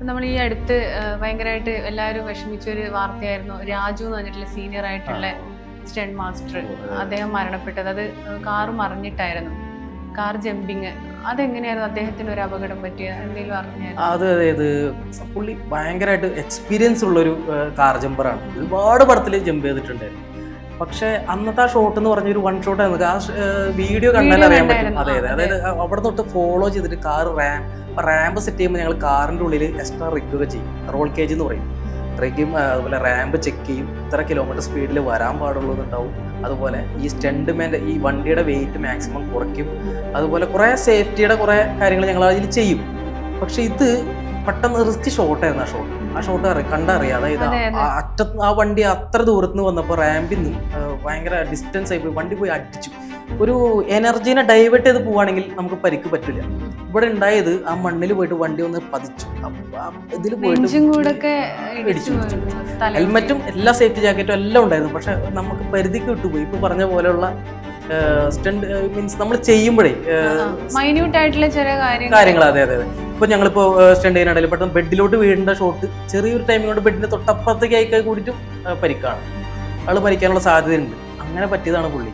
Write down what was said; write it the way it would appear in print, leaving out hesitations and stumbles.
നമ്മൾ ഈ അടുത്ത് ഭയങ്കരമായിട്ട് എല്ലാവരും വിഷമിച്ച ഒരു വാർത്തയായിരുന്നു. രാജു എന്ന് പറഞ്ഞിട്ടുള്ള സീനിയർ ആയിട്ടുള്ള സ്റ്റണ്ട് മാസ്റ്റർ, അദ്ദേഹം മരണപ്പെട്ടത്. അത് കാറ് മറിഞ്ഞിട്ടായിരുന്നു, കാർ ജമ്പിങ്. അതെങ്ങനെയായിരുന്നു അദ്ദേഹത്തിന് ഒരു അപകടം പറ്റിയ എന്തെങ്കിലും അറിഞ്ഞായിരുന്നു? അതായത് പുള്ളി ഭയങ്കരമായിട്ട് എക്സ്പീരിയൻസ് ഉള്ളൊരു കാർ ജമ്പറാണ്. ഒരുപാട് പടത്തിൽ ജമ്പ് ചെയ്തിട്ടുണ്ടായിരുന്നു. പക്ഷെ അന്നത്തെ ആ ഷോട്ട് എന്ന് പറഞ്ഞ ഒരു വൺ ഷോട്ട് ആയിരുന്നു. ആ വീഡിയോ കണ്ടാൽ അറിയാൻ പറ്റും. അതായത് അവിടെ തൊട്ട് ഫോളോ ചെയ്തിട്ട് കാർ റാമ്പ് സെറ്റ് ചെയ്യുമ്പോൾ ഞങ്ങൾ കാറിൻ്റെ ഉള്ളിൽ എക്സ്ട്രാ റിഗൊക്കെ ചെയ്യും. റോൾ കേജ് എന്ന് പറയും. റിഗും അതുപോലെ റാമ്പ് ചെക്ക് ചെയ്യും, ഇത്ര കിലോമീറ്റർ സ്പീഡിൽ വരാൻ പാടുള്ളതുണ്ടാവും. അതുപോലെ ഈ സ്റ്റണ്ട്മാൻ്റെ ഈ വണ്ടിയുടെ വെയിറ്റ് മാക്സിമം കുറയ്ക്കും. അതുപോലെ കുറേ സേഫ്റ്റിയുടെ കുറേ കാര്യങ്ങൾ ഞങ്ങൾ അതിൽ ചെയ്യും. പക്ഷെ ഇത് പെട്ടെന്ന് റിസ്ക് ഷോട്ടായിരുന്നു. ആ ഷോട്ട് കണ്ടറിയാം. അതായത് ആ വണ്ടി അത്ര ദൂരത്ത് നിന്ന് വന്നപ്പോൾ റാമ്പിൽ നിന്ന് ഭയങ്കര ഡിസ്റ്റൻസ് ആയി പോയി, വണ്ടി പോയി അടിച്ചു. ഒരു എനർജീനെ ഡൈവേർട്ട് ചെയ്ത് പോവുകയാണെങ്കിൽ നമുക്ക് പരിക്ക് പറ്റില്ല. ഇവിടെ ഉണ്ടായത് ആ മണ്ണിൽ പോയിട്ട് വണ്ടി ഒന്ന് പതിച്ചു. ഇതിൽ പോയിട്ട് ഇടിച്ചു. ഹെൽമെറ്റും എല്ലാ സേഫ്റ്റി ജാക്കറ്റും എല്ലാം ഉണ്ടായിരുന്നു. പക്ഷെ നമുക്ക് പരിധിക്ക് വിട്ടുപോയി. ഇപ്പൊ പറഞ്ഞ പോലെയുള്ള സ്റ്റണ്ട് മീൻസ് നമ്മൾ ചെയ്യുമ്പോഴേ മൈന്യൂട്ടായിട്ടുള്ള ചെറിയ കാര്യങ്ങൾ. അതെ. ഇപ്പൊ ഞങ്ങളിപ്പോ സ്റ്റണ്ട് ചെയ്യാനിടയിൽ പെട്ടെന്ന് ബെഡിലോട്ട് വീഴേണ്ട ഷോട്ട് ചെറിയൊരു ടൈമിംഗ് കൊണ്ട് ബെഡിന്റെ തൊട്ടപ്പുറത്തേക്ക് അയക്കാൻ കൂടിയിട്ടും പരിക്കാണ്. ആള് മരിക്കാനുള്ള സാധ്യതയുണ്ട്. അങ്ങനെ പറ്റിയതാണ് പുള്ളി.